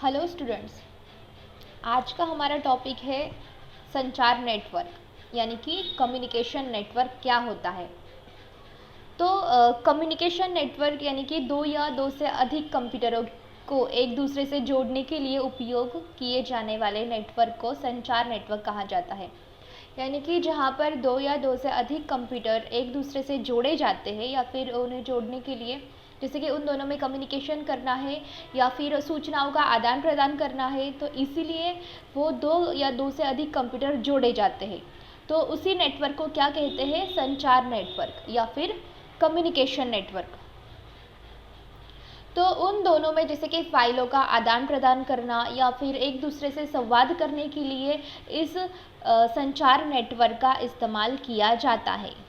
Hello students, आज का हमारा टॉपिक है संचार नेटवर्क यानी कि कम्युनिकेशन नेटवर्क क्या होता है। तो कम्युनिकेशन नेटवर्क यानी कि दो या दो से अधिक कंप्यूटरों को एक दूसरे से जोड़ने के लिए उपयोग किए जाने वाले नेटवर्क को संचार नेटवर्क कहा जाता है। यानी कि जहाँ पर दो या दो से अधिक कंप्यूटर एक दूसरे से जोड़े जाते हैं या फिर उन्हें जोड़ने के लिए जैसे कि उन दोनों में कम्युनिकेशन करना है या फिर सूचनाओं का आदान प्रदान करना है, तो इसीलिए वो दो या दो से अधिक कंप्यूटर जोड़े जाते हैं। तो उसी नेटवर्क को क्या कहते हैं? संचार नेटवर्क या फिर कम्युनिकेशन नेटवर्क। तो उन दोनों में जैसे कि फाइलों का आदान प्रदान करना या फिर एक दूसरे से संवाद करने के लिए इस संचार नेटवर्क का इस्तेमाल किया जाता है।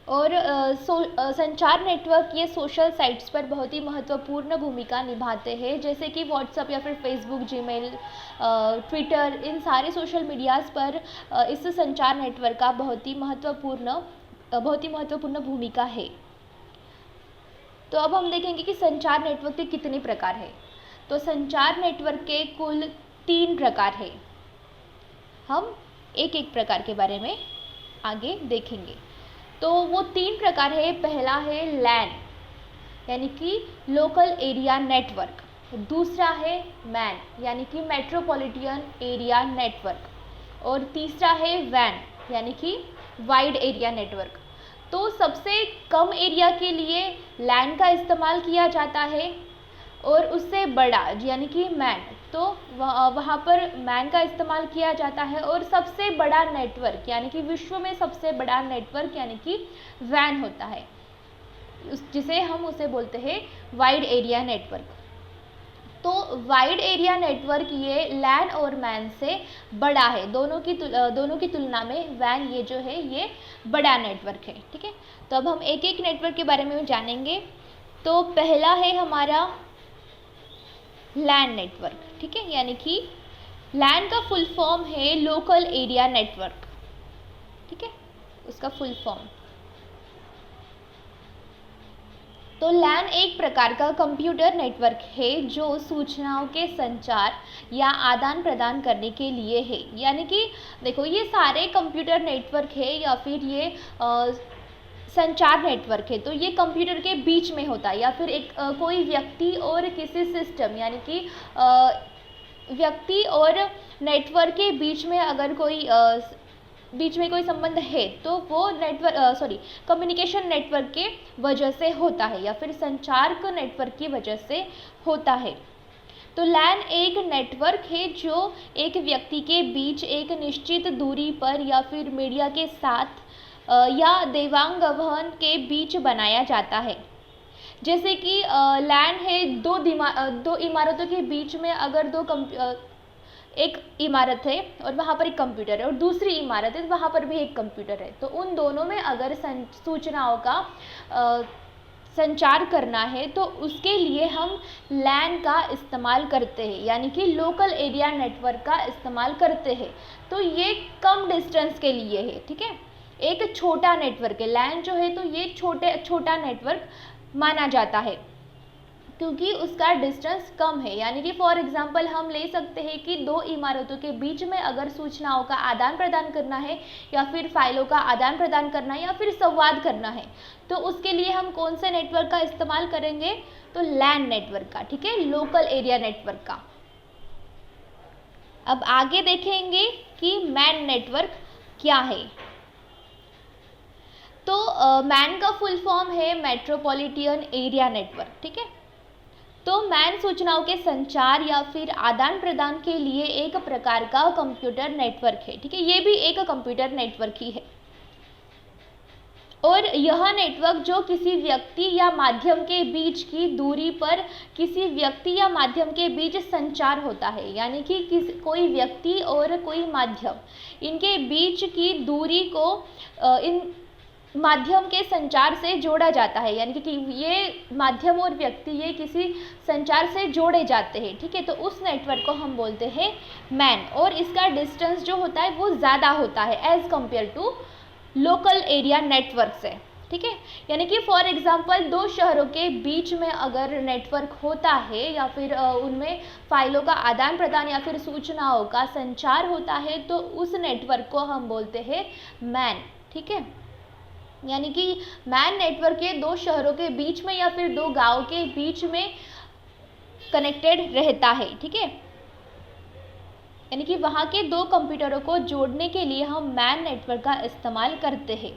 और संचार नेटवर्क ये सोशल साइट्स पर बहुत ही महत्वपूर्ण भूमिका निभाते हैं, जैसे कि व्हाट्सएप या फिर फेसबुक, जीमेल, ट्विटर, इन सारे सोशल मीडियाज़ पर इस संचार नेटवर्क का बहुत ही महत्वपूर्ण भूमिका है। तो अब हम देखेंगे कि संचार नेटवर्क के कितने प्रकार हैं। तो संचार नेटवर्क के कुल 3 प्रकार हैं। हम एक एक प्रकार के बारे में आगे देखेंगे। तो वो 3 प्रकार है। पहला है लैन यानी कि लोकल एरिया नेटवर्क, दूसरा है मैन यानी कि मेट्रोपॉलिटन एरिया नेटवर्क, और तीसरा है वैन यानी कि वाइड एरिया नेटवर्क। तो सबसे कम एरिया के लिए लैन का इस्तेमाल किया जाता है और उससे बड़ा यानी कि मैन, तो वहाँ पर मैन का इस्तेमाल किया जाता है। और सबसे बड़ा नेटवर्क यानी कि विश्व में सबसे बड़ा नेटवर्क यानी कि वैन होता है, जिसे हम उसे बोलते हैं वाइड एरिया नेटवर्क। तो वाइड एरिया नेटवर्क ये लैन और मैन से बड़ा है। दोनों की तुलना में वैन ये जो है ये बड़ा नेटवर्क है। ठीक है, तो अब हम एक एक नेटवर्क के बारे में जानेंगे। तो पहला है हमारा लैन नेटवर्क। ठीक है, यानी कि लैन का फुल फॉर्म है लोकल एरिया नेटवर्क। ठीक है, उसका फुल फॉर्म। तो लैन एक प्रकार का कंप्यूटर नेटवर्क है जो सूचनाओं के संचार या आदान प्रदान करने के लिए है। यानी कि देखो, ये सारे कंप्यूटर नेटवर्क है या फिर ये संचार नेटवर्क है, तो ये कंप्यूटर के बीच में होता है या फिर एक कोई व्यक्ति और किसी सिस्टम यानी कि व्यक्ति और नेटवर्क के बीच में अगर कोई संबंध है तो वो कम्युनिकेशन नेटवर्क के वजह से होता है या फिर संचार के नेटवर्क की वजह से होता है। तो लैन एक नेटवर्क है जो एक व्यक्ति के बीच एक निश्चित दूरी पर या फिर मीडिया के साथ या देवांगवहन के बीच बनाया जाता है। जैसे कि लैन है दो इमारतों के बीच में, अगर एक इमारत है और वहाँ पर एक कंप्यूटर है और दूसरी इमारत है वहाँ पर भी एक कंप्यूटर है, तो उन दोनों में अगर सूचनाओं का संचार करना है तो उसके लिए हम लैन का इस्तेमाल करते हैं यानी कि लोकल एरिया नेटवर्क का इस्तेमाल करते हैं। तो ये कम डिस्टेंस के लिए है। ठीक है, एक छोटा नेटवर्क है लैन जो है, तो ये छोटा नेटवर्क माना जाता है क्योंकि उसका डिस्टेंस कम है। यानी कि फॉर एग्जांपल हम ले सकते हैं कि दो इमारतों के बीच में अगर सूचनाओं का आदान प्रदान करना है या फिर फाइलों का आदान प्रदान करना है या फिर संवाद करना है, तो उसके लिए हम कौन से नेटवर्क का इस्तेमाल करेंगे? तो लैन नेटवर्क का। ठीक है, लोकल एरिया नेटवर्क का। अब आगे देखेंगे कि मैन नेटवर्क क्या है। तो मैन का फुल फॉर्म है मेट्रोपॉलिटन एरिया नेटवर्क। ठीक है, तो मैन सूचनाओं के संचार या फिर आदान प्रदान के लिए एक प्रकार का कंप्यूटर नेटवर्क है। ठीक है, ये भी एक कंप्यूटर नेटवर्क ही है और यह नेटवर्क जो किसी व्यक्ति या माध्यम के बीच की दूरी पर किसी व्यक्ति या माध्यम के बीच संचार होता है। यानी कि कोई व्यक्ति और कोई माध्यम, इनके बीच की दूरी को इन माध्यम के संचार से जोड़ा जाता है। यानी कि ये माध्यम और व्यक्ति ये किसी संचार से जोड़े जाते हैं। ठीक है, तो उस नेटवर्क को हम बोलते हैं मैन, और इसका डिस्टेंस जो होता है वो ज़्यादा होता है as compare to local area network से। ठीक है। यानी कि फॉर एग्जांपल दो शहरों के बीच में अगर नेटवर्क होता है या फिर उनमें फाइलों का आदान प्रदान या फिर सूचनाओं का संचार होता है तो उस नेटवर्क को हम बोलते हैं मैन। ठीक है, यानी कि मैन नेटवर्क के दो शहरों के बीच में या फिर दो गांवों के बीच में कनेक्टेड रहता है। ठीक है, यानी कि वहाँ के दो कंप्यूटरों को जोड़ने के लिए हम मैन नेटवर्क का इस्तेमाल करते हैं।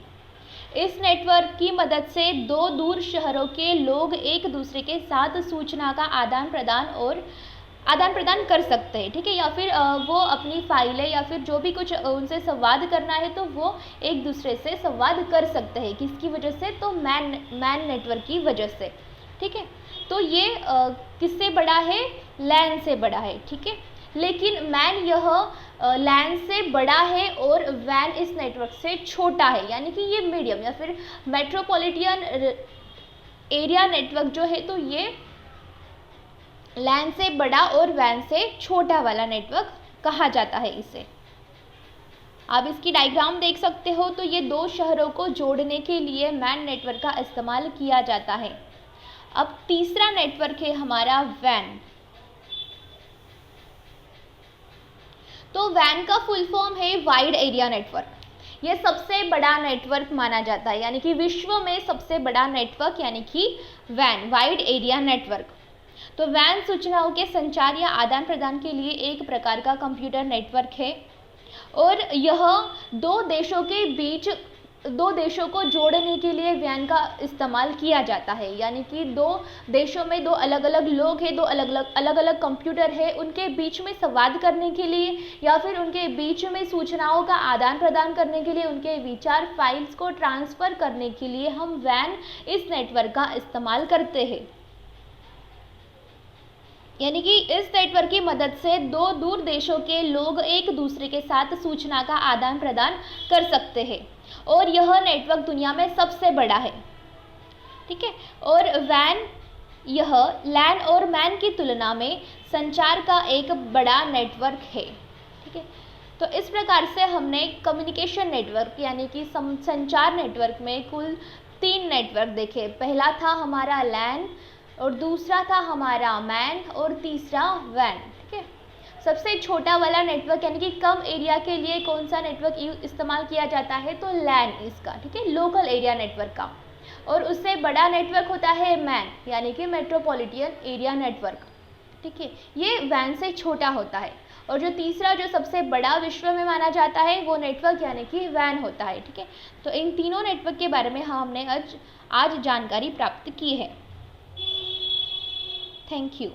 इस नेटवर्क की मदद से दो दूर शहरों के लोग एक दूसरे के साथ सूचना का आदान प्रदान कर सकते हैं। ठीक है, या फिर वो अपनी फाइलें या फिर जो भी कुछ उनसे संवाद करना है तो वो एक दूसरे से संवाद कर सकते हैं। किसकी वजह से? तो मैन नेटवर्क की वजह से। ठीक है, तो ये किससे बड़ा है? लैन से बड़ा है। ठीक है, लेकिन मैन यह लैन से बड़ा है और वैन इस नेटवर्क से छोटा है, यानी कि ये मीडियम या फिर मेट्रोपॉलिटन एरिया नेटवर्क जो है तो ये लैन से बड़ा और वैन से छोटा वाला नेटवर्क कहा जाता है इसे। आप इसकी डायग्राम देख सकते हो। तो ये दो शहरों को जोड़ने के लिए मैन नेटवर्क का इस्तेमाल किया जाता है। अब तीसरा नेटवर्क है हमारा वैन। तो वैन का फुल फॉर्म है वाइड एरिया नेटवर्क। यह सबसे बड़ा नेटवर्क माना जाता है, यानी कि विश्व में सबसे बड़ा नेटवर्क यानी कि वैन, वाइड एरिया नेटवर्क। तो वैन सूचनाओं के संचार या आदान प्रदान के लिए एक प्रकार का कंप्यूटर नेटवर्क है और यह दो देशों को जोड़ने के लिए वैन का इस्तेमाल किया जाता है। यानी कि दो देशों में दो अलग अलग लोग हैं, दो अलग अलग कंप्यूटर है, उनके बीच में संवाद करने के लिए या फिर उनके बीच में सूचनाओं का आदान प्रदान करने के लिए, उनके विचार फाइल्स को ट्रांसफ़र करने के लिए हम वैन इस नेटवर्क का इस्तेमाल करते हैं। यानी कि इस नेटवर्क की मदद से दो दूर देशों के लोग एक दूसरे के साथ सूचना का आदान प्रदान कर सकते हैं और यह नेटवर्क दुनिया में सबसे बड़ा है। ठीक है, और वैन यह लैन और मैन की तुलना में संचार का एक बड़ा नेटवर्क है। ठीक है, तो इस प्रकार से हमने कम्युनिकेशन नेटवर्क यानी कि संचार नेटवर्क में कुल 3 नेटवर्क देखे। पहला था हमारा लैन और दूसरा था हमारा मैन और तीसरा वैन। ठीक है, सबसे छोटा वाला नेटवर्क यानी कि कम एरिया के लिए कौन सा नेटवर्क इस्तेमाल किया जाता है? तो लैन इसका। ठीक है, लोकल एरिया नेटवर्क का। और उससे बड़ा नेटवर्क होता है मैन यानी कि मेट्रोपॉलिटन एरिया नेटवर्क। ठीक है, ये वैन से छोटा होता है। और जो तीसरा जो सबसे बड़ा विश्व में माना जाता है वो नेटवर्क यानी कि वैन होता है। ठीक है, तो इन तीनों नेटवर्क के बारे में हमने आज जानकारी प्राप्त की है। Thank you.